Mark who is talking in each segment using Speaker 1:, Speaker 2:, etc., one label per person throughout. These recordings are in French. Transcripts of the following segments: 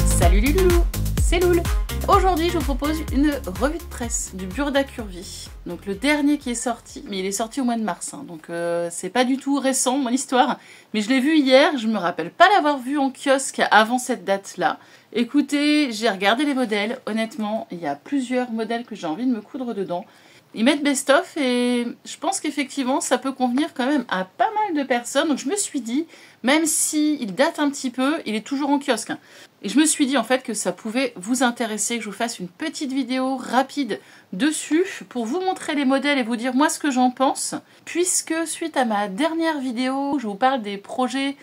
Speaker 1: Salut les loulous, c'est Loul. Aujourd'hui, je vous propose une revue de presse du Burda Curvy. Donc le dernier qui est sorti, mais il est sorti au mois de mars, hein, donc c'est pas du tout récent mon histoire. Mais je l'ai vu hier, je me rappelle pas l'avoir vu en kiosque avant cette date-là. Écoutez, j'ai regardé les modèles, honnêtement, il y a plusieurs modèles que j'ai envie de me coudre dedans. Ils mettent best-of et je pense qu'effectivement ça peut convenir quand même à pas mal de personnes. Donc je me suis dit, même s'il date un petit peu, il est toujours en kiosque. Hein. Et je me suis dit en fait que ça pouvait vous intéresser, que je vous fasse une petite vidéo rapide dessus pour vous montrer les modèles et vous dire moi ce que j'en pense. Puisque suite à ma dernière vidéo, je vous parle des projets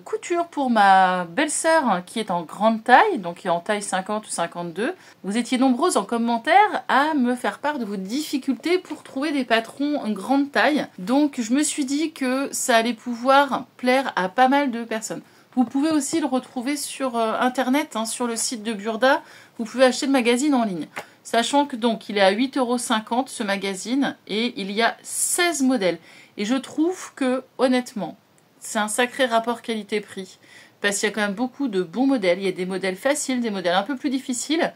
Speaker 1: couture pour ma belle-sœur qui est en grande taille, donc qui est en taille 50 ou 52. Vous étiez nombreuses en commentaire à me faire part de vos difficultés pour trouver des patrons en grande taille. Donc je me suis dit que ça allait pouvoir plaire à pas mal de personnes. Vous pouvez aussi le retrouver sur internet, hein, sur le site de Burda. Vous pouvez acheter le magazine en ligne. Sachant que donc il est à 8,50 € ce magazine et il y a 16 modèles. Et je trouve que honnêtement, c'est un sacré rapport qualité-prix. Parce qu'il y a quand même beaucoup de bons modèles. Il y a des modèles faciles, des modèles un peu plus difficiles.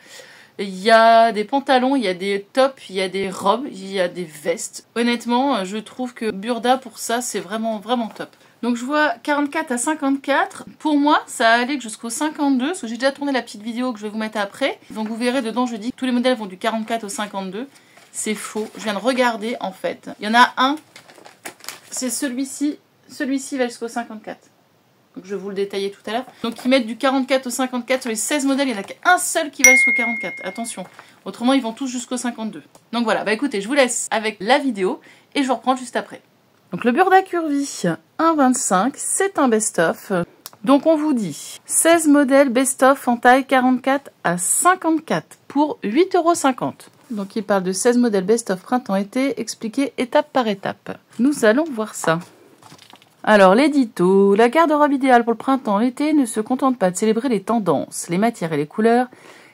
Speaker 1: Il y a des pantalons, il y a des tops, il y a des robes, il y a des vestes. Honnêtement, je trouve que Burda pour ça, c'est vraiment, vraiment top. Donc je vois 44 à 54. Pour moi, ça allait jusqu'au 52, parce que j'ai déjà tourné la petite vidéo que je vais vous mettre après. Donc vous verrez dedans, je dis que tous les modèles vont du 44 au 52. C'est faux. Je viens de regarder en fait. Il y en a un, c'est celui-ci. Celui-ci va jusqu'au 54. Donc je vais vous le détailler tout à l'heure. Donc ils mettent du 44 au 54 sur les 16 modèles. Il n'y en a qu'un seul qui va jusqu'au 44. Attention. Autrement, ils vont tous jusqu'au 52. Donc voilà. Bah écoutez, je vous laisse avec la vidéo et je vous reprends juste après. Donc le Burda Curvy 1,25, c'est un best-of. Donc on vous dit 16 modèles best-of en taille 44 à 54 pour 8,50 €. Donc il parle de 16 modèles best-of printemps-été expliqués étape par étape. Nous allons voir ça. Alors, l'édito, la garde-robe idéale pour le printemps-l'été ne se contente pas de célébrer les tendances, les matières et les couleurs,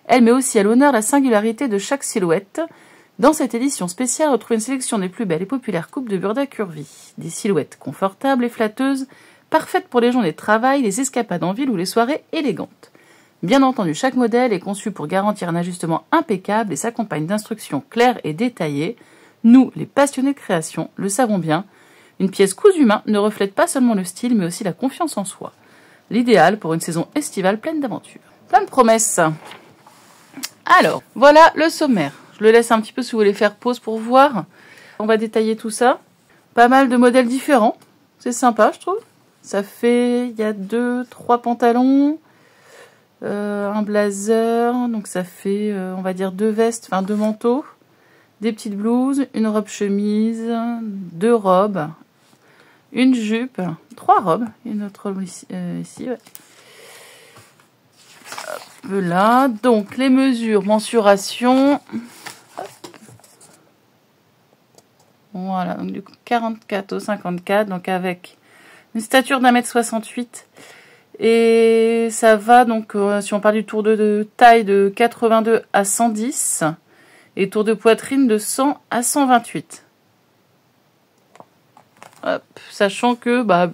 Speaker 1: elle met aussi à l'honneur la singularité de chaque silhouette. Dans cette édition spéciale, retrouvez une sélection des plus belles et populaires coupes de Burda Curvy. Des silhouettes confortables et flatteuses, parfaites pour les journées de travail, les escapades en ville ou les soirées élégantes. Bien entendu, chaque modèle est conçu pour garantir un ajustement impeccable et s'accompagne d'instructions claires et détaillées. Nous, les passionnés de création, le savons bien. Une pièce cousue main ne reflète pas seulement le style, mais aussi la confiance en soi. L'idéal pour une saison estivale pleine d'aventures. Plein de promesses. Alors, voilà le sommaire. Je le laisse un petit peu si vous voulez faire pause pour voir. On va détailler tout ça. Pas mal de modèles différents. C'est sympa, je trouve. Ça fait, il y a 2-3 pantalons, un blazer, donc ça fait, on va dire 2 vestes, enfin 2 manteaux, des petites blouses, une robe chemise, 2 robes, une jupe, 3 robes, une autre robe ici, ouais. Hop là, donc les mesures, mensuration. Hop. Voilà, donc du coup 44 au 54, donc avec une stature d'1,68 m. Et ça va donc, si on parle du tour de taille de 82 à 110, et tour de poitrine de 100 à 128. Hop, sachant que, bah,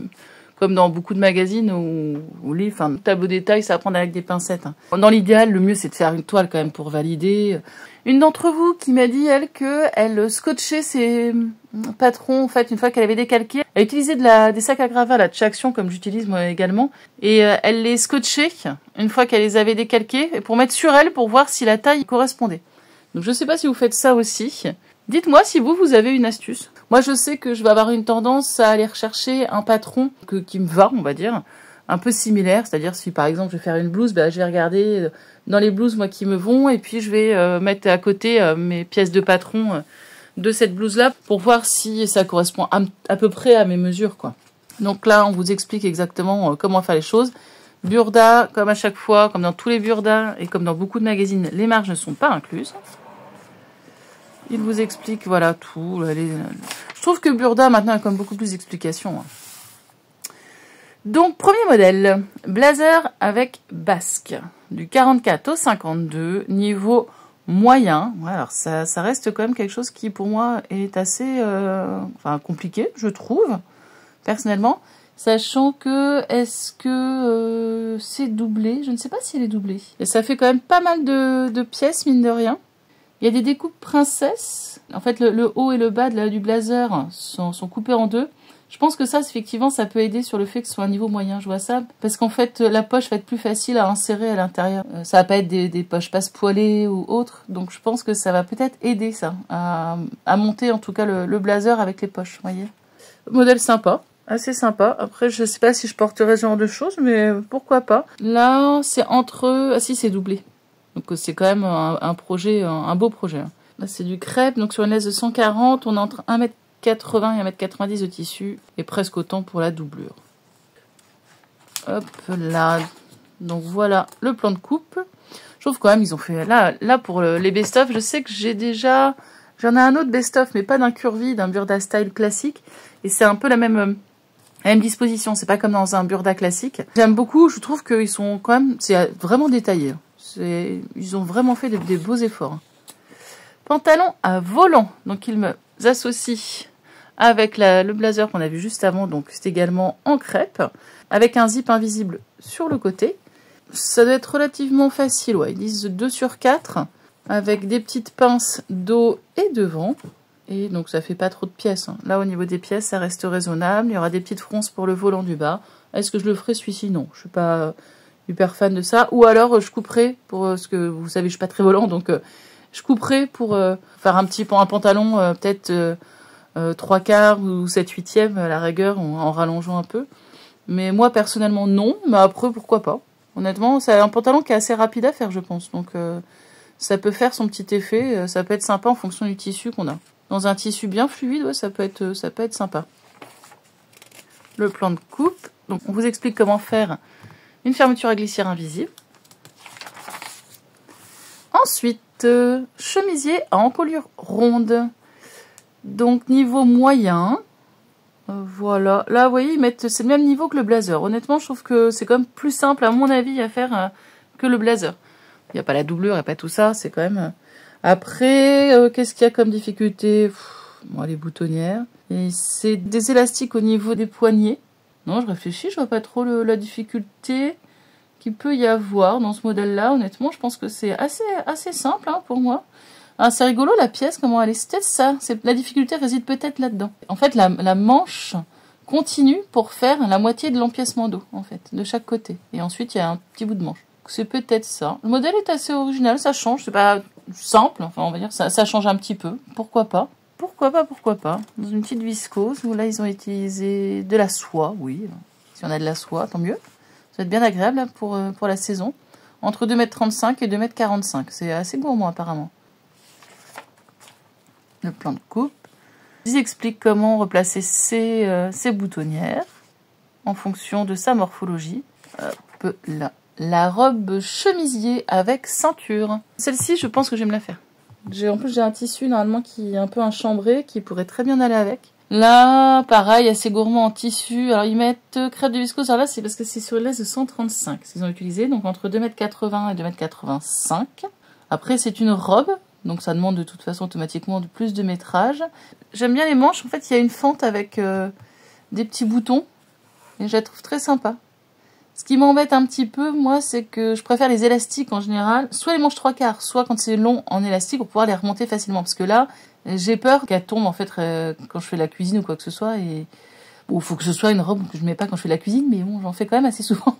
Speaker 1: comme dans beaucoup de magazines ou livres, enfin, tableau détail, ça va prendre avec des pincettes. Hein. Dans l'idéal, le mieux, c'est de faire une toile quand même pour valider. Une d'entre vous qui m'a dit, elle, qu'elle scotchait ses patrons, en fait, une fois qu'elle avait décalqué. Elle utilisait des sacs à gravats, là, de chez Action, comme j'utilise moi également. Et elle les scotchait, une fois qu'elle les avait décalqués, pour mettre sur elle, pour voir si la taille correspondait. Donc, je ne sais pas si vous faites ça aussi. Dites-moi si vous avez une astuce. Moi, je sais que je vais avoir une tendance à aller rechercher un patron qui me va, on va dire, un peu similaire. C'est-à-dire, si par exemple, je vais faire une blouse, bah, je vais regarder dans les blouses, moi, qui me vont, et puis je vais mettre à côté mes pièces de patron de cette blouse-là pour voir si ça correspond à peu près à mes mesures, quoi. Donc là, on vous explique exactement comment faire les choses. Burda, comme à chaque fois, comme dans tous les Burda et comme dans beaucoup de magazines, les marges ne sont pas incluses. Il vous explique, voilà, tout. Je trouve que Burda, maintenant, a comme beaucoup plus d'explications. Donc, premier modèle, blazer avec basque. Du 44 au 52, niveau moyen. Ouais, alors ça reste quand même quelque chose qui pour moi est assez compliqué, je trouve, personnellement. Sachant que, est-ce que c'est doublé? Je ne sais pas si elle est doublée. Et ça fait quand même pas mal de pièces, mine de rien. Il y a des découpes princesse. En fait, le haut et le bas du blazer sont coupés en deux. Je pense que ça, effectivement, ça peut aider sur le fait que ce soit un niveau moyen. Je vois ça. Parce qu'en fait, la poche va être plus facile à insérer à l'intérieur. Ça va pas être des poches passe-poilées ou autres. Donc, je pense que ça va peut-être aider ça. À monter, en tout cas, le blazer avec les poches. Vous voyez? Modèle sympa. Assez sympa. Après, je sais pas si je porterai ce genre de choses, mais pourquoi pas. Là, c'est entre... Ah si, c'est doublé. Donc, c'est quand même un projet, un beau projet. Là, c'est du crêpe. Donc, sur une laisse de 140, on est entre 1,80 m et 1,90 m de tissu. Et presque autant pour la doublure. Hop là. Donc, voilà le plan de coupe. Je trouve quand même, ils ont fait... Là pour les best-of, je sais que j'ai déjà... J'en ai un autre best-of, mais pas d'un curvy, d'un Burda style classique. Et c'est un peu la même disposition, c'est pas comme dans un Burda classique. J'aime beaucoup, je trouve qu'ils sont quand même, c'est vraiment détaillé. Ils ont vraiment fait des beaux efforts. Pantalon à volant, donc ils me associent avec le blazer qu'on a vu juste avant, donc c'est également en crêpe, avec un zip invisible sur le côté. Ça doit être relativement facile, ouais, ils disent 2 sur 4, avec des petites pinces dos et devant. Et donc ça fait pas trop de pièces. Là au niveau des pièces ça reste raisonnable. Il y aura des petites fronces pour le volant du bas. Est-ce que je le ferai celui-ci? Non. Je suis pas hyper fan de ça. Ou alors je couperai pour ce que vous savez je suis pas très volant donc je couperai pour faire un pantalon peut-être 3/4 ou 7/8 à la rigueur en rallongeant un peu. Mais moi personnellement non. Mais après pourquoi pas. Honnêtement c'est un pantalon qui est assez rapide à faire je pense. Donc ça peut faire son petit effet. Ça peut être sympa en fonction du tissu qu'on a. Dans un tissu bien fluide, ouais, ça peut être sympa. Le plan de coupe. Donc, on vous explique comment faire une fermeture à glissière invisible. Ensuite, chemisier à encolure ronde. Donc, niveau moyen. Voilà. Là, vous voyez, c'est le même niveau que le blazer. Honnêtement, je trouve que c'est quand même plus simple, à mon avis, à faire que le blazer. Il n'y a pas la doublure, il n'y a pas tout ça. C'est quand même... Après, qu'est-ce qu'il y a comme difficulté? Bon, les boutonnières. Et c'est des élastiques au niveau des poignets. Non, je réfléchis, je vois pas trop la difficulté qu'il peut y avoir dans ce modèle-là. Honnêtement, je pense que c'est assez simple pour moi. Ah, c'est rigolo la pièce, comment elle est. C'est ça. La difficulté réside peut-être là-dedans. En fait, la manche continue pour faire la moitié de l'empiècement dos, en fait, de chaque côté. Et ensuite, il y a un petit bout de manche. C'est peut-être ça. Le modèle est assez original, ça change. C'est pas simple, enfin on va dire, ça change un petit peu. Pourquoi pas? Pourquoi pas? Dans une petite viscose, où là ils ont utilisé de la soie, oui. Si on a de la soie, tant mieux. Ça va être bien agréable là, pour la saison. Entre 2,35 m et 2,45 m. C'est assez gourmand apparemment. Le plan de coupe. Ils expliquent comment replacer ses boutonnières en fonction de sa morphologie. Hop là. La robe chemisier avec ceinture. Celle-ci, je pense que je vais me la faire. En plus, j'ai un tissu normalement qui est un peu un chambré qui pourrait très bien aller avec. Là, pareil, assez gourmand en tissu. Alors, ils mettent crêpe de viscose. Alors là, c'est parce que c'est sur une laisse de 135 ce qu'ils ont utilisé. Donc, entre 2,80 m et 2,85 m. Après, c'est une robe. Donc, ça demande de toute façon automatiquement plus de métrage. J'aime bien les manches. En fait, il y a une fente avec des petits boutons. Et je la trouve très sympa. Ce qui m'embête un petit peu, moi, c'est que je préfère les élastiques en général, soit les manches 3/4, soit quand c'est long en élastique pour pouvoir les remonter facilement. Parce que là, j'ai peur qu'elle tombe en fait quand je fais la cuisine ou quoi que ce soit. Et il faut que ce soit une robe que je mets pas quand je fais la cuisine, mais bon, j'en fais quand même assez souvent.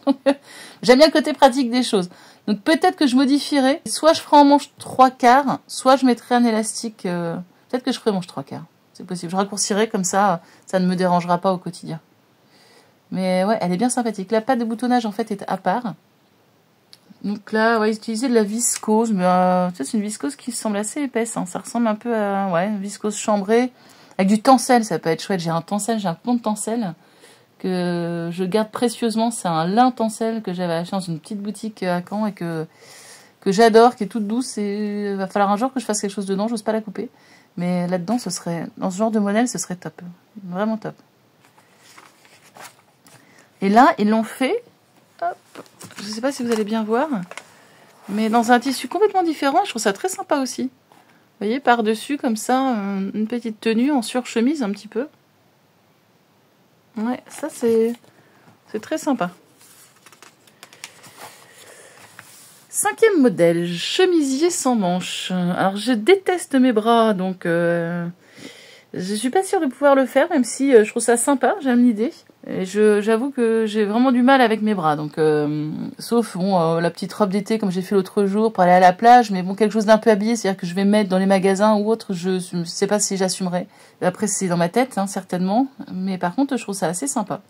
Speaker 1: J'aime bien le côté pratique des choses. Donc peut-être que je modifierai. Soit je ferai en manche 3/4, soit je mettrai un élastique. Peut-être que je ferai manche 3/4. C'est possible. Je raccourcirai comme ça ne me dérangera pas au quotidien. Mais ouais, elle est bien sympathique. La pâte de boutonnage, en fait, est à part. Donc là, ouais, ils utilisaient de la viscose. Mais c'est une viscose qui semble assez épaisse. Ça ressemble un peu à une viscose chambrée. Avec du tencel, ça peut être chouette. J'ai un pont de tencel que je garde précieusement. C'est un lin tencel que j'avais acheté dans une petite boutique à Caen et que j'adore, qui est toute douce. Et il va falloir un jour que je fasse quelque chose dedans. J'ose pas la couper. Mais là-dedans, dans ce genre de modèle, ce serait top. Vraiment top. Et là, ils l'ont fait, hop, je ne sais pas si vous allez bien voir, Mais dans un tissu complètement différent, je trouve ça très sympa aussi. Vous voyez, par-dessus, comme ça, une petite tenue en surchemise un petit peu. Ouais, ça c'est très sympa. 5e modèle, chemisier sans manches. Alors je déteste mes bras, donc je suis pas sûre de pouvoir le faire, même si je trouve ça sympa, j'aime l'idée. Et j'avoue que j'ai vraiment du mal avec mes bras, donc sauf bon la petite robe d'été comme j'ai fait l'autre jour pour aller à la plage, mais bon quelque chose d'un peu habillé, c'est-à-dire que je vais mettre dans les magasins ou autre, je sais pas si j'assumerai. Après c'est dans ma tête hein, certainement, mais par contre je trouve ça assez sympa.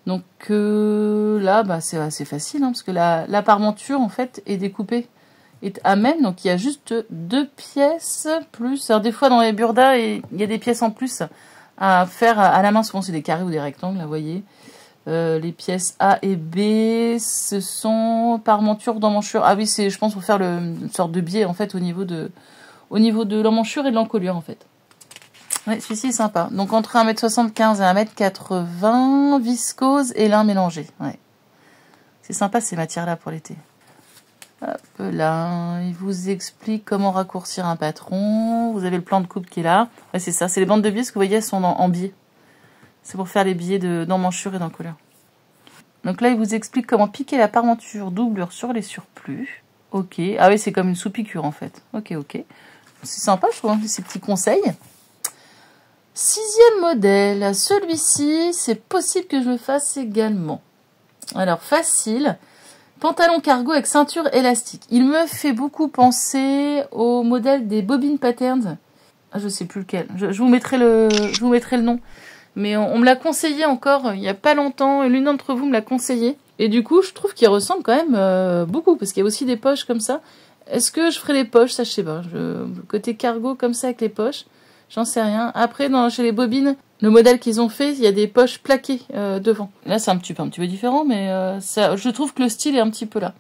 Speaker 1: Donc là bah c'est assez facile hein, parce que la parmenture en fait est découpée, est à même, donc il y a juste 2 pièces plus. Alors des fois dans les burdas il y a des pièces en plus à faire à la main, souvent c'est des carrés ou des rectangles, là, vous voyez. Les pièces A et B, ce sont parmenture d'emmanchure. Ah oui, c'est, je pense, pour faire une sorte de biais, en fait, au niveau de l'emmanchure et de l'encolure, en fait. Ouais, celui-ci est sympa. Donc, entre 1m75 et 1m80, viscose et lin mélangé. Ouais. C'est sympa, ces matières-là, pour l'été. Hop là, il vous explique comment raccourcir un patron. Vous avez le plan de coupe qui est là. Ouais, c'est ça, c'est les bandes de biais, ce que vous voyez, elles sont en biais. C'est pour faire les biais d'emmanchure et d'encolure. Donc là, il vous explique comment piquer la parmenture doublure sur les surplus. Ok. Ah oui, c'est comme une sous-piqûre, en fait. Ok, ok. C'est sympa, je trouve, hein, ces petits conseils. 6e modèle. Celui-ci, c'est possible que je le fasse également. Alors, facile. Pantalon cargo avec ceinture élastique. Il me fait beaucoup penser au modèle des Bobbin Patterns. Ah, je sais plus lequel. Je vous mettrai le nom. Mais on me l'a conseillé encore il y a pas longtemps. L'une d'entre vous me l'a conseillé. Et du coup, je trouve qu'il ressemble quand même beaucoup. Parce qu'il y a aussi des poches comme ça. Est-ce que je ferai les poches? Ça, je sais pas. Le côté cargo comme ça avec les poches. J'en sais rien. Après, chez les bobines, le modèle qu'ils ont fait, il y a des poches plaquées devant. Là, c'est un petit peu différent, mais je trouve que le style est un petit peu là.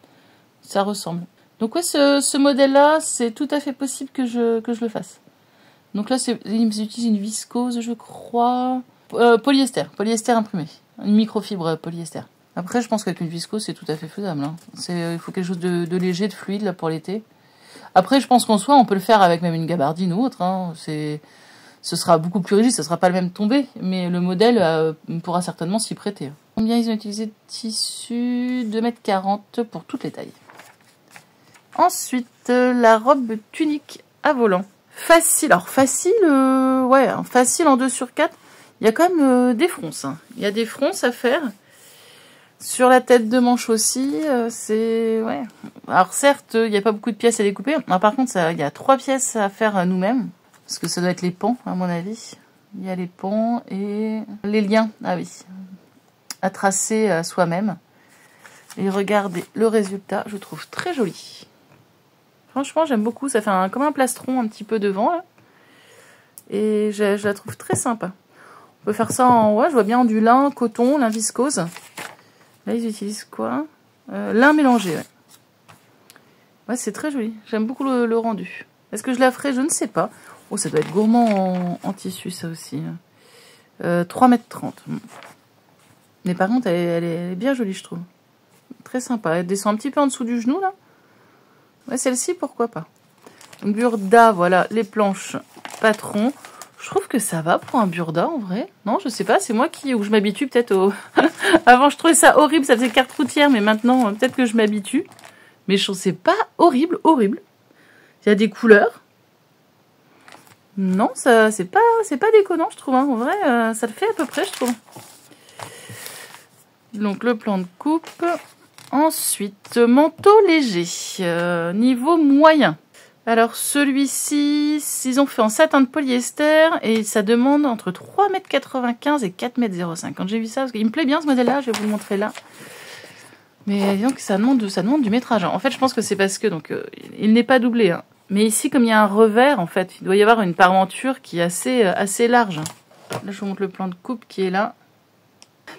Speaker 1: Ça ressemble. Donc ouais, ce modèle-là, c'est tout à fait possible que je le fasse. Donc là, ils utilisent une viscose, je crois. Polyester imprimé. Une microfibre polyester. Après, je pense qu'avec une viscose, c'est tout à fait faisable. Hein. Il faut quelque chose de léger, de fluide là pour l'été. Après, je pense qu'en soi, on peut le faire avec même une gabardine ou autre. Hein. Ce sera beaucoup plus rigide, ça sera pas le même tombé, mais le modèle pourra certainement s'y prêter. Combien ils ont utilisé de tissu? 2,40 m pour toutes les tailles. Ensuite, la robe tunique à volant. Facile, alors facile, ouais, facile en 2/4. Il y a quand même des fronces. Hein. Il y a des fronces à faire. Sur la tête de manche aussi, c'est... ouais. Alors certes, il n'y a pas beaucoup de pièces à découper. Alors, par contre, il y a 3 pièces à faire nous-mêmes. Parce que ça doit être les pans, à mon avis. Il y a les pans et les liens, ah oui, à tracer soi-même. Et regardez le résultat, je trouve très joli. Franchement, j'aime beaucoup. Ça fait comme un plastron un petit peu devant, là. Et je la trouve très sympa. On peut faire ça ouais, je vois bien en du lin, coton, lin viscose. Là, ils utilisent quoi? Lin mélangé, ouais. Ouais, c'est très joli. J'aime beaucoup le rendu. Est-ce que je la ferai? Je ne sais pas. Oh, ça doit être gourmand en tissu, ça aussi. 3,30 m. Mais par contre, elle est bien jolie, je trouve. Très sympa. Elle descend un petit peu en dessous du genou, là. Ouais, celle-ci, pourquoi pas. Donc, burda, voilà, les planches patron. Je trouve que ça va pour un burda, en vrai. Non, je sais pas, c'est moi où je m'habitue peut-être au... Avant, je trouvais ça horrible, ça faisait carte routière, mais maintenant, peut-être que je m'habitue. Mais je trouve que c'est pas horrible. Il y a des couleurs. Non, ça c'est pas déconnant, je trouve. Hein. En vrai, ça le fait à peu près, je trouve. Donc, le plan de coupe. Ensuite, manteau léger. Niveau moyen. Alors, celui-ci, ils ont fait en satin de polyester. Et ça demande entre 3,95 m et 4,05 m. Quand j'ai vu ça, parce qu'il me plaît bien ce modèle-là, je vais vous le montrer là. Mais disons que ça demande du métrage. En fait, je pense que c'est parce que il n'est pas doublé. Hein. Mais ici, comme il y a un revers, en fait, il doit y avoir une parmenture qui est assez large. Là, je vous montre le plan de coupe qui est là.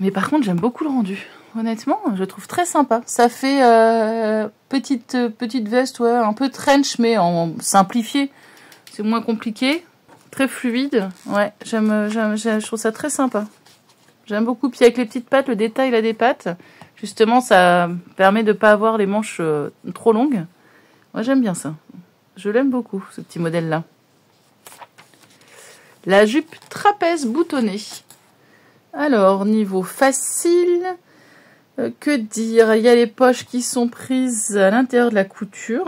Speaker 1: Mais par contre, j'aime beaucoup le rendu. Honnêtement, je le trouve très sympa. Ça fait petite veste, ouais, un peu trench, mais en simplifié. C'est moins compliqué. Très fluide. Ouais, je trouve ça très sympa. J'aime beaucoup. Puis avec les petites pattes, le détail là des pattes, justement, ça permet de ne pas avoir les manches trop longues. Moi, j'aime bien ça. Je l'aime beaucoup, ce petit modèle-là. La jupe trapèze boutonnée. Alors, niveau facile, que dire? Il y a les poches qui sont prises à l'intérieur de la couture.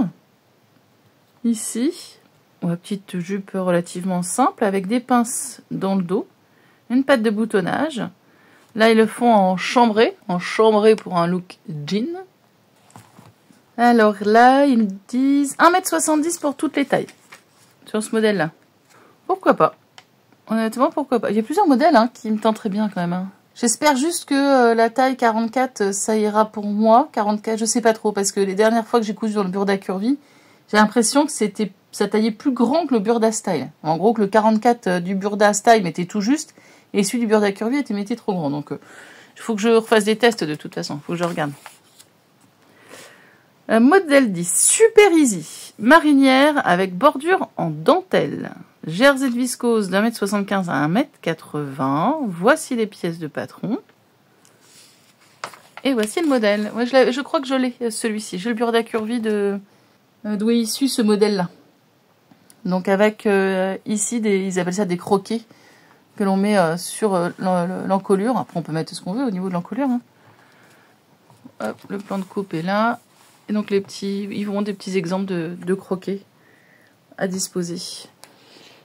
Speaker 1: Ici, une petite jupe relativement simple avec des pinces dans le dos. Une patte de boutonnage. Là, ils le font en chambré pour un look jean. Alors là, ils disent 1,70 m pour toutes les tailles sur ce modèle-là. Pourquoi pas? Honnêtement, pourquoi pas? Il y a plusieurs modèles qui me tenteraient bien quand même. J'espère juste que la taille 44, ça ira pour moi. 44, je sais pas trop, parce que les dernières fois que j'ai cousu dans le Burda Curvy, j'ai l'impression que ça taillait plus grand que le Burda Style. En gros, que le 44 du Burda Style était tout juste, et celui du Burda Curvy était trop grand. Donc, il faut que je refasse des tests de toute façon. Il faut que je regarde. Modèle 10, Super Easy. Marinière avec bordure en dentelle. Jersey de viscose d'1,75 m à 1,80 m. Voici les pièces de patron. Et voici le modèle. Ouais, je crois que je l'ai, celui-ci. J'ai le Burda Curvy d'où est issu ce modèle-là. Donc avec ici, ils appellent ça des croquets que l'on met sur l'encolure. Après, on peut mettre ce qu'on veut au niveau de l'encolure. Hop, le plan de coupe est là. Et donc ils vont des petits exemples de croquets à disposer.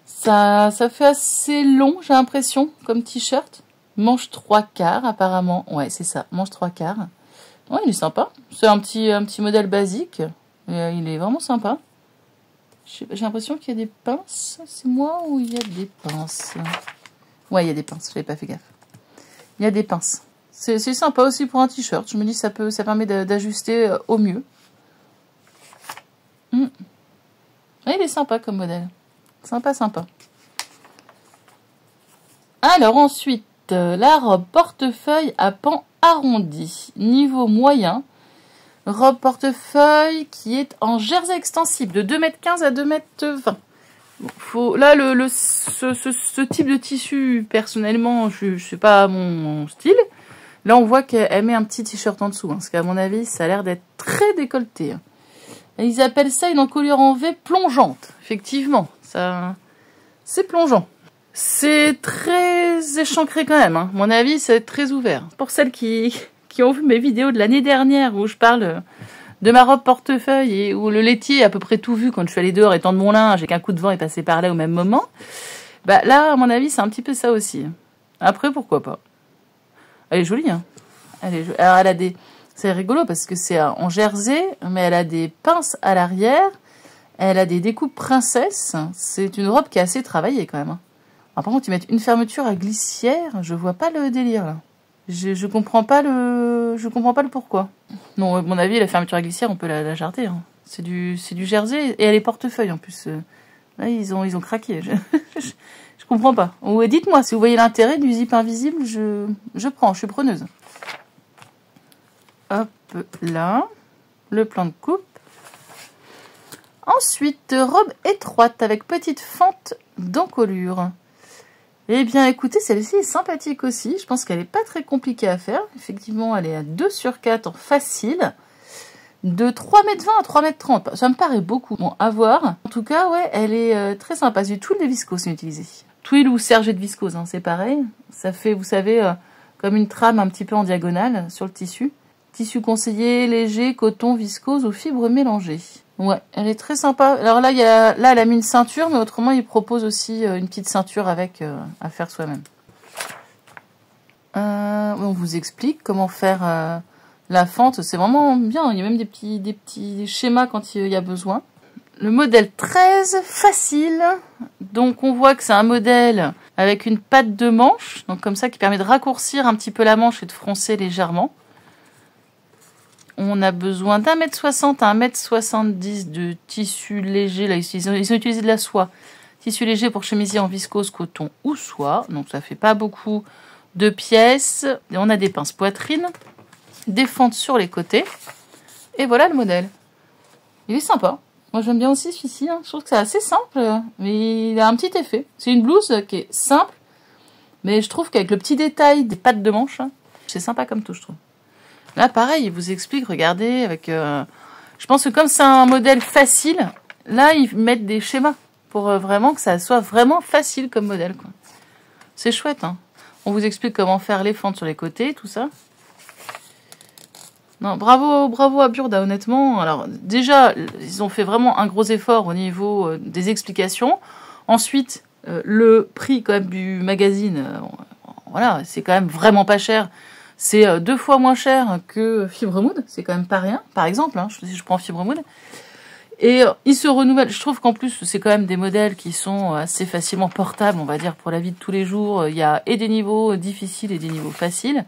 Speaker 1: Ça fait assez long, j'ai l'impression, comme t-shirt. Manche 3/4 apparemment. Ouais, c'est ça, manche 3/4. Ouais, il est sympa. C'est un petit modèle basique. Mais il est vraiment sympa. J'ai l'impression qu'il y a des pinces. C'est moi ou il y a des pinces? Ouais, il y a des pinces, j'avais pas fait gaffe. Il y a des pinces. C'est sympa aussi pour un t-shirt. Je me dis ça permet d'ajuster au mieux. Ouais, il est sympa comme modèle. Sympa, sympa. Alors ensuite, la robe portefeuille à pan arrondi. Niveau moyen. Robe portefeuille qui est en jersey extensible de 2,15 m à 2,20 m. Là, ce type de tissu, personnellement, je sais pas mon style. Là, on voit qu'elle met un petit t-shirt en dessous. Parce qu'à mon avis, ça a l'air d'être très décolleté. Et ils appellent ça une encolure en V plongeante. Effectivement, ça, c'est plongeant. C'est très échancré quand même. À mon avis, c'est très ouvert. Pour celles qui ont vu mes vidéos de l'année dernière où je parle de ma robe portefeuille et où le laitier a à peu près tout vu quand je suis allée dehors étendre mon linge et qu'un coup de vent est passé par là au même moment. Bah là, à mon avis, c'est un petit peu ça aussi. Après, pourquoi pas. Elle est jolie, Alors, elle a des... C'est rigolo parce que c'est en jersey, mais elle a des pinces à l'arrière. Elle a des découpes princesse. C'est une robe qui est assez travaillée quand même. Alors, par contre, ils mettent une fermeture à glissière. Je vois pas le délire là. Je comprends pas le pourquoi. Non, à mon avis, la fermeture à glissière, on peut la jarter. C'est du jersey et elle est portefeuille en plus. Là, ils ont craqué. Je comprends pas. Ou dites-moi si vous voyez l'intérêt du zip invisible, je prends, je suis preneuse. Hop là, le plan de coupe. Ensuite, robe étroite avec petite fente d'encolure. Eh bien, écoutez, celle-ci est sympathique aussi. Je pense qu'elle n'est pas très compliquée à faire. Effectivement, elle est à 2/4 en facile. De 3,20 m à 3,30 m. Ça me paraît beaucoup. Bon, à voir. En tout cas, ouais, elle est très sympa. C'est tout de viscose utilisé. Twill ou sergé de viscose, c'est pareil. Ça fait, vous savez, comme une trame un petit peu en diagonale sur le tissu. Tissu conseillé, léger, coton, viscose ou fibres mélangées. Ouais, elle est très sympa. Alors là, elle a mis une ceinture, mais autrement, il propose aussi une petite ceinture avec à faire soi-même. On vous explique comment faire la fente. C'est vraiment bien. Il y a même des petits schémas quand il y a besoin. Le modèle 13, facile. Donc, on voit que c'est un modèle avec une patte de manche. Donc, comme ça, qui permet de raccourcir un petit peu la manche et de froncer légèrement. On a besoin d'1,60 m à 1,70 m de tissu léger. Là, ils ont utilisé de la soie. Tissu léger pour chemisier en viscose, coton ou soie. Donc, ça fait pas beaucoup de pièces. Et on a des pinces poitrine, des fentes sur les côtés. Et voilà le modèle. Il est sympa. Moi, j'aime bien aussi celui-ci. Je trouve que c'est assez simple, mais il a un petit effet. C'est une blouse qui est simple, mais je trouve qu'avec le petit détail des pattes de manche, c'est sympa comme tout, je trouve. Là, pareil, il vous explique, regardez, avec Je pense que comme c'est un modèle facile, là, ils mettent des schémas pour vraiment que ça soit vraiment facile comme modèle, quoi. C'est chouette, hein. On vous explique comment faire les fentes sur les côtés, tout ça. Non, bravo à Burda, honnêtement. Alors, déjà, ils ont fait vraiment un gros effort au niveau des explications. Ensuite, le prix, quand même, du magazine, voilà, c'est quand même vraiment pas cher. C'est 2 fois moins cher que Fibremood. C'est quand même pas rien, par exemple, hein, si je prends Fibremood. Et ils se renouvellent. Je trouve qu'en plus, c'est quand même des modèles qui sont assez facilement portables, on va dire, pour la vie de tous les jours. Il y a et des niveaux difficiles et des niveaux faciles.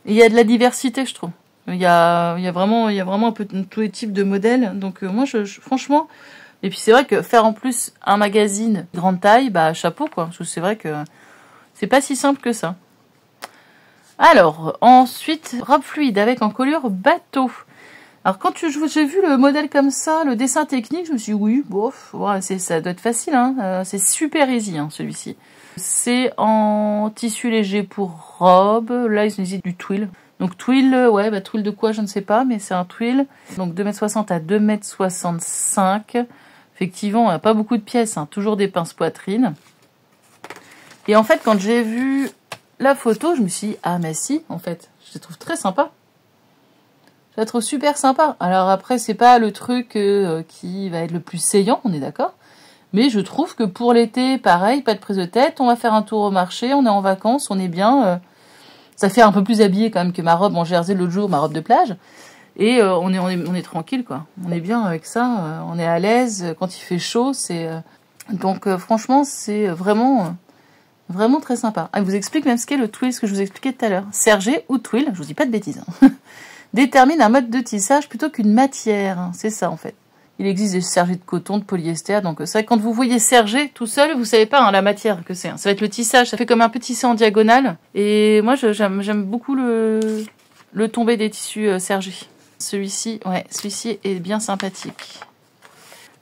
Speaker 1: Et il y a de la diversité, je trouve. Il y a vraiment un peu tous les types de modèles. Donc moi, franchement... Et puis c'est vrai que faire en plus un magazine grande taille, bah chapeau, quoi. Parce que c'est vrai que c'est pas si simple que ça. Alors, ensuite, robe fluide avec encolure bateau. Alors quand j'ai vu le modèle comme ça, le dessin technique, je me suis dit oui, bof, ouais, ça doit être facile, hein. C'est super easy, hein, celui-ci. C'est en tissu léger pour robe. Là, ils utilisent du twill. Donc twill, ouais, bah twill de quoi, je ne sais pas, mais c'est un twill. Donc 2,60 m à 2,65 m. Effectivement, on n'a pas beaucoup de pièces, hein, toujours des pinces poitrine. Et en fait, quand j'ai vu la photo, je me suis dit, ah mais si, en fait, je la trouve très sympa. Je la trouve super sympa. Alors après, c'est pas le truc qui va être le plus saillant, on est d'accord. Mais je trouve que pour l'été, pareil, pas de prise de tête, on va faire un tour au marché, on est en vacances, on est bien. Ça fait un peu plus habillé quand même que ma robe en jersey l'autre jour, ma robe de plage. Et on est tranquille, quoi. On est bien avec ça, on est à l'aise. Quand il fait chaud, donc franchement, c'est vraiment très sympa. Ah, il vous explique même ce qu'est le twill, ce que je vous expliquais tout à l'heure. Serger ou twill, je vous dis pas de bêtises, hein. Détermine un mode de tissage plutôt qu'une matière. Hein. C'est ça en fait. Il existe des sergers de coton, de polyester. Donc c'est vrai que quand vous voyez serger tout seul, vous savez pas, hein, la matière que c'est. Hein. Ça va être le tissage. Ça fait comme un peu tissé en diagonale. Et moi j'aime beaucoup le tombé des tissus sergés. Celui-ci est bien sympathique.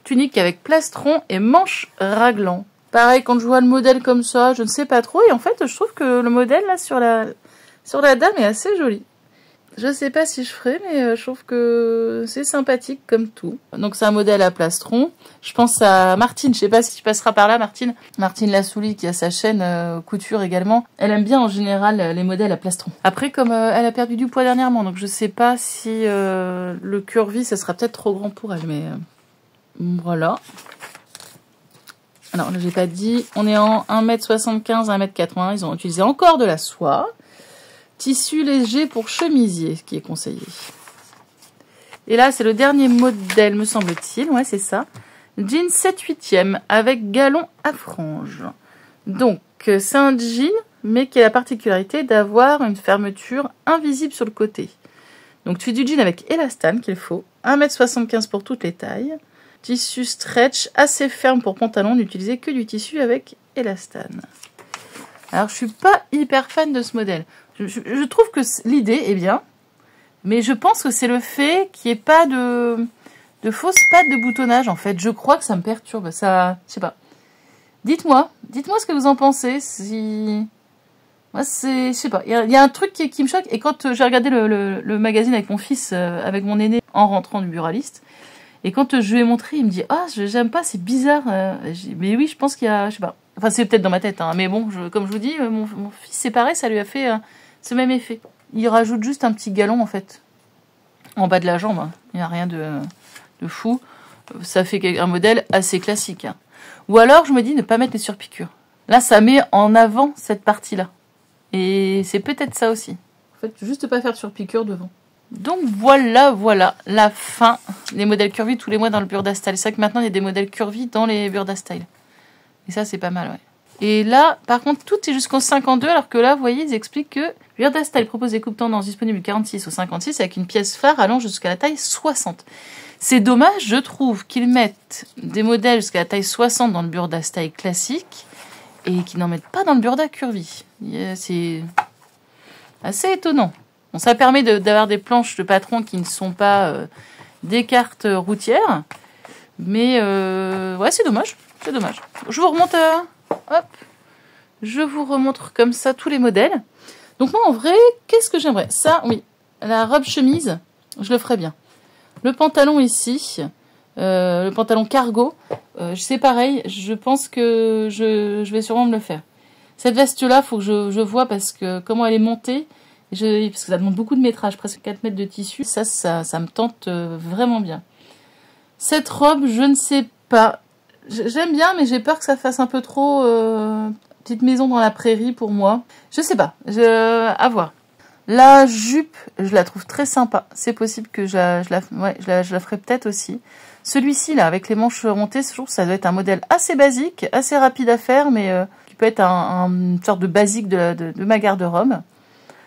Speaker 1: Tunique avec plastron et manches raglant. Pareil, quand je vois le modèle comme ça, je ne sais pas trop. Et en fait, je trouve que le modèle là sur la dame est assez joli. Je sais pas si je ferai, mais je trouve que c'est sympathique comme tout. Donc c'est un modèle à plastron. Je pense à Martine, je sais pas si tu passeras par là, Martine. Martine Lassouli qui a sa chaîne couture également. Elle aime bien en général les modèles à plastron. Après, comme elle a perdu du poids dernièrement, donc je sais pas si le curvy, ça sera peut-être trop grand pour elle, mais voilà. Alors là, j'ai pas dit, on est en 1,75 m, 1,80 m. Ils ont utilisé encore de la soie. Tissu léger pour chemisier, ce qui est conseillé. Et là, c'est le dernier modèle, me semble-t-il. Ouais, c'est ça. Jean 7/8e avec galon à franges. Donc, c'est un jean, mais qui a la particularité d'avoir une fermeture invisible sur le côté. Donc, tu fais du jean avec élastane qu'il faut. 1,75 m pour toutes les tailles. Tissu stretch assez ferme pour pantalon. N'utilisez que du tissu avec élastane. Alors, je suis pas hyper fan de ce modèle. Je trouve que l'idée est bien, mais je pense que c'est le fait qu'il n'y ait pas de fausses pattes de boutonnage, en fait. Je crois que ça me perturbe, ça, je sais pas. Dites-moi ce que vous en pensez, si... Moi, je sais pas, il y a un truc qui me choque, et quand j'ai regardé le magazine avec mon fils, avec mon aîné, en rentrant du buraliste, et quand je lui ai montré, il me dit « Ah, j'aime pas, c'est bizarre. » Mais oui, je pense qu'il y a, je sais pas. Enfin, c'est peut-être dans ma tête, hein, mais bon, comme je vous dis, mon fils, c'est pareil, ça lui a fait... ce même effet. Il rajoute juste un petit galon en fait en bas de la jambe. Hein. Il n'y a rien de fou. Ça fait un modèle assez classique. Hein. Ou alors je me dis ne pas mettre les surpiqûres. Là ça met en avant cette partie-là. Et c'est peut-être ça aussi. En fait, juste pas faire de surpiqûres devant. Donc voilà la fin des modèles curvy tous les mois dans le Burda Style. C'est vrai que maintenant il y a des modèles curvy dans les Burda Style. Et ça c'est pas mal, ouais. Et là, par contre, tout est jusqu'en 52, alors que là, vous voyez, ils expliquent que Burda Style propose des coupes tendances disponibles 46 ou 56 avec une pièce phare allant jusqu'à la taille 60. C'est dommage, je trouve, qu'ils mettent des modèles jusqu'à la taille 60 dans le Burda Style classique et qu'ils n'en mettent pas dans le Burda curvy. C'est assez étonnant. Bon, ça permet d'avoir des planches de patron qui ne sont pas des cartes routières, mais ouais, c'est dommage. C'est dommage. Je vous remonte hop, je vous remontre comme ça tous les modèles. Donc moi, en vrai, qu'est-ce que j'aimerais? Ça, oui, la robe chemise, je le ferais bien. Le pantalon ici, le pantalon cargo, c'est pareil, je pense que je vais sûrement me le faire. Cette veste-là, faut que je vois parce que comment elle est montée, parce que ça demande beaucoup de métrage, presque 4 mètres de tissu. Ça me tente vraiment bien. Cette robe, je ne sais pas. J'aime bien, mais j'ai peur que ça fasse un peu trop petite maison dans la prairie pour moi. Je sais pas, à voir. La jupe, je la trouve très sympa. C'est possible que je la ferai peut-être aussi. Celui-ci, là, avec les manches montées, je trouve que ça doit être un modèle assez basique, assez rapide à faire, mais qui peut être une sorte de basique de ma garde-robe.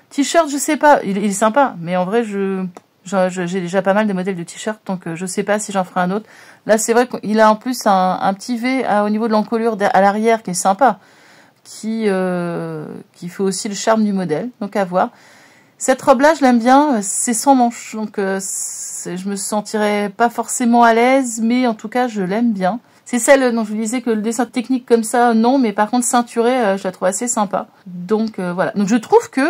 Speaker 1: T-shirt, je sais pas, il est sympa, mais en vrai, j'ai déjà pas mal de modèles de t-shirt, donc je sais pas si j'en ferai un autre. Là, c'est vrai qu'il a en plus un petit V au niveau de l'encolure à l'arrière qui est sympa, qui fait aussi le charme du modèle, donc à voir. Cette robe-là, je l'aime bien, c'est sans manches, donc je me sentirais pas forcément à l'aise, mais en tout cas, je l'aime bien. C'est celle dont je vous disais que le dessin technique comme ça, non, mais par contre ceinturée, je la trouve assez sympa. Donc voilà. Donc je trouve que,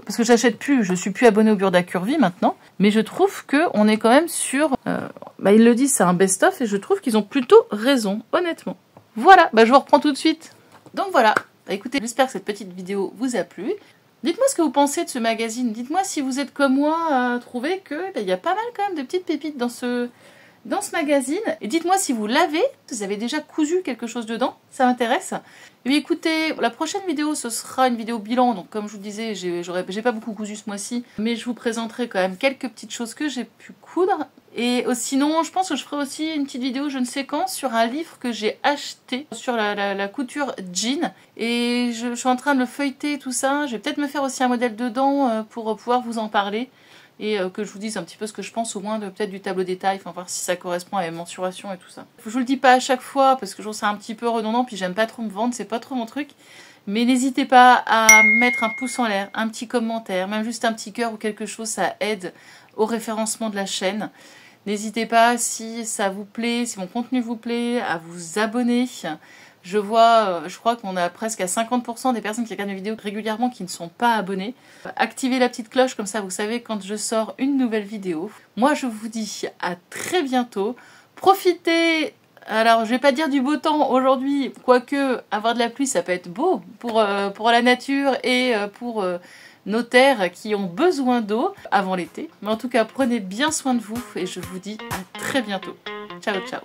Speaker 1: parce que j'achète plus, je suis plus abonnée au Burda Curvy maintenant, mais je trouve que on est quand même sur, ils le disent, c'est un best-of, et je trouve qu'ils ont plutôt raison, honnêtement. Voilà, je vous reprends tout de suite. Donc voilà. Écoutez, j'espère que cette petite vidéo vous a plu. Dites-moi ce que vous pensez de ce magazine. Dites-moi si vous êtes comme moi à trouver que y a pas mal quand même de petites pépites dans ce magazine. Et dites-moi si vous l'avez, vous avez déjà cousu quelque chose dedans, ça m'intéresse. Et bien écoutez, la prochaine vidéo, ce sera une vidéo bilan. Donc comme je vous disais, j'ai pas beaucoup cousu ce mois-ci, mais je vous présenterai quand même quelques petites choses que j'ai pu coudre. Et sinon, je pense que je ferai aussi une petite vidéo, je ne sais quand, sur un livre que j'ai acheté sur la couture jean. Et je suis en train de le feuilleter, tout ça. Je vais peut-être me faire aussi un modèle dedans pour pouvoir vous en parler. Et que je vous dise un petit peu ce que je pense, au moins peut-être du tableau détail, enfin voir si ça correspond à mes mensurations et tout ça. Je vous le dis pas à chaque fois, parce que je trouve ça un petit peu redondant, puis j'aime pas trop me vendre, c'est pas trop mon truc. Mais n'hésitez pas à mettre un pouce en l'air, un petit commentaire, même juste un petit cœur ou quelque chose, ça aide au référencement de la chaîne. N'hésitez pas, si ça vous plaît, si mon contenu vous plaît, à vous abonner. Je crois qu'on a presque à 50% des personnes qui regardent mes vidéos régulièrement qui ne sont pas abonnées. Activez la petite cloche, comme ça vous savez quand je sors une nouvelle vidéo. Moi je vous dis à très bientôt. Profitez, alors je vais pas dire du beau temps aujourd'hui, quoique avoir de la pluie ça peut être beau pour la nature et pour nos terres qui ont besoin d'eau avant l'été. Mais en tout cas, prenez bien soin de vous et je vous dis à très bientôt. Ciao, ciao.